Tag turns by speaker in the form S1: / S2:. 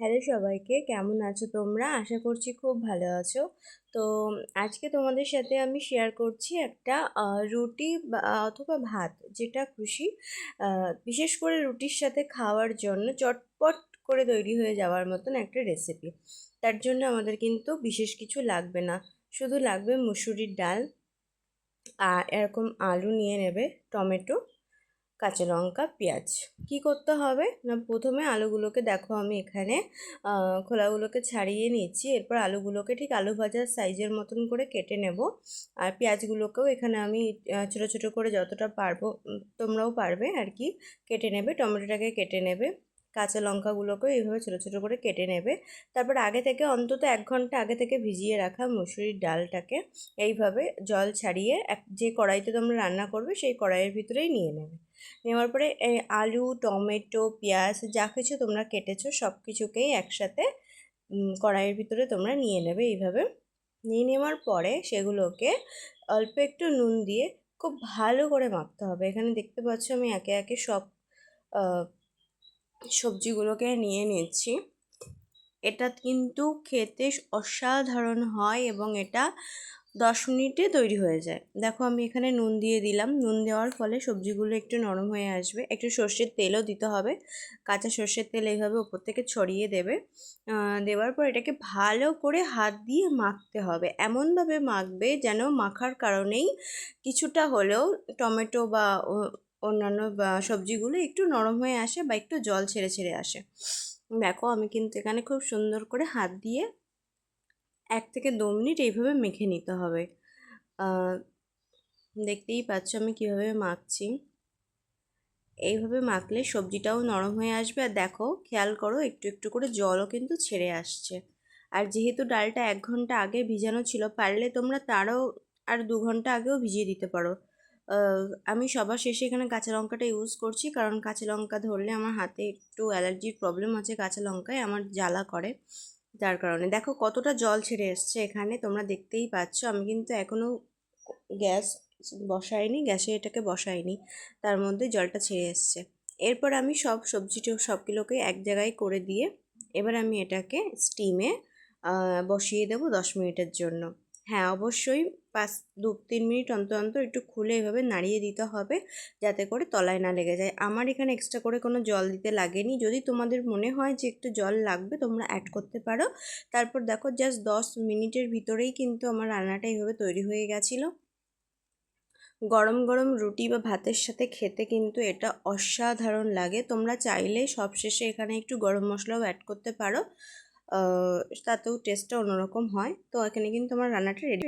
S1: Hello সবাইকে, কেমন আছো তোমরা? আশা করছি খুব ভালো আছো। তো আজকে তোমাদের সাথে আমি শেয়ার করছি একটা রুটি বা অথবা ভাত, যেটা খুশি, বিশেষ করে রুটির সাথে খাওয়ার জন্য চটপট করে তৈরি হয়ে যাওয়ার মতন একটা রেসিপি। তার জন্য আমাদের কিন্তু বিশেষ কিছু লাগবে না, শুধু লাগবে মুসুরির ডাল আর এরকম আলু নিয়ে নেবে, টমেটো, কাঁচা লঙ্কা, পেঁয়াজ। কি করতে হবে না, প্রথমে আলুগুলোকে দেখো আমি এখানে খোলাগুলোকে ছাড়িয়ে নিচ্ছি। এরপর আলুগুলোকে ঠিক আলু ভাজার সাইজের মতন করে কেটে নেব। আর পেঁয়াজগুলোকেও এখানে আমি ছোটো ছোটো করে যতটা পারবো, তোমরাও পারবে আর কি, কেটে নেবে। টমেটোটাকে কেটে নেবে, কাঁচা লঙ্কাগুলোকেও এইভাবে ছোটো ছোটো করে কেটে নেবে। তারপর আগে থেকে অন্তত 1 ঘন্টা আগে থেকে ভিজিয়ে রাখা মুসুরির ডালটাকে এইভাবে জল ছাড়িয়ে যে কড়াইতে তোমরা রান্না করবে সেই কড়াইয়ের ভিতরেই নিয়ে নেবে। নেওয়ার পরে এই আলু, টমেটো, পেঁয়াজ যা কিছু তোমরা কেটেছো সব কিছুকেই একসাথে কড়াইয়ের ভিতরে তোমরা নিয়ে নেবে। এইভাবে নিয়ে নেওয়ার পরে সেগুলোকে অল্প একটু নুন দিয়ে খুব ভালো করে মাখতে হবে। এখানে দেখতে পাচ্ছ আমি একে একে সব সবজিগুলোকে নিয়ে নিচ্ছি। এটা কিন্তু খেতে অসাধারণ হয় এবং এটা 10 মিনিটে তৈরি হয়ে যায়। দেখো আমি এখানে নুন দিয়ে দিলাম। নুন দেওয়ার ফলে সবজিগুলো একটু নরম হয়ে আসবে। একটু সর্ষের তেলও দিতে হবে, কাঁচা সর্ষের তেল এইভাবে ওপর থেকে ছড়িয়ে দেবে। দেওয়ার পর এটাকে ভালো করে হাত দিয়ে মাখতে হবে। এমনভাবে মাখবে যেন মাখার কারণেই কিছুটা হলেও টমেটো বা অন্যান্য সবজিগুলো একটু নরম হয়ে আসে বা একটু জল ছেড়ে ছেড়ে আসে। দেখো আমি কিন্তু এখানে খুব সুন্দর করে হাত দিয়ে 1 থেকে 2 মিনিট এইভাবে মেখে নিতে হবে। দেখতেই পাচ্ছ আমি কীভাবে মাখছি। এইভাবে মাখলে সবজিটাও নরম হয়ে আসবে। আর দেখো খেয়াল করো, একটু একটু করে জলও কিন্তু ছেড়ে আসছে। আর যেহেতু ডালটা 1 ঘন্টা আগে ভিজানো ছিল, পারলে তোমরা তারও আর 2 ঘন্টা আগেও ভিজিয়ে দিতে পারো। আমি সবার শেষে এখানে কাঁচা লঙ্কাটা ইউজ করছি, কারণ কাঁচা লঙ্কা ধরলে আমার হাতে একটু অ্যালার্জির প্রবলেম আছে, কাঁচা লঙ্কায় আমার জ্বালা করে, যার কারণে। দেখো কতটা জল ছেড়ে এসছে এখানে, তোমরা দেখতেই পাচ্ছ। আমি কিন্তু এখনও গ্যাস বসাইনি, গ্যাসে এটাকে বসাইনি, তার মধ্যে জলটা ছেড়ে এসছে। এরপর আমি সবগুলোকে এক জায়গায় করে দিয়ে এবার আমি এটাকে স্টিমে বসিয়ে দেবো 10 মিনিটের জন্য। হ্যাঁ, অবশ্যই 2-3 মিনিট অন্তর অন্তর একটু খুলে এভাবে নাড়িয়ে দিতে হবে, যাতে করে তলায় না লেগে যায়। আমার এখানে এক্সট্রা করে কোনো জল দিতে লাগেনি। যদি তোমাদের মনে হয় যে একটু জল লাগবে, তোমরা অ্যাড করতে পারো। তারপর দেখো জাস্ট 10 মিনিটের ভিতরেই কিন্তু আমার রান্নাটা এইভাবে তৈরি হয়ে গেছিলো। গরম গরম রুটি বা ভাতের সাথে খেতে কিন্তু এটা অসাধারণ লাগে। তোমরা চাইলে সবশেষে এখানে একটু গরম মশলাও অ্যাড করতে পারো, তাতেও টেস্টটা অন্যরকম হয়। তো এখানে কিন্তু আমার রান্নাটা রেডি।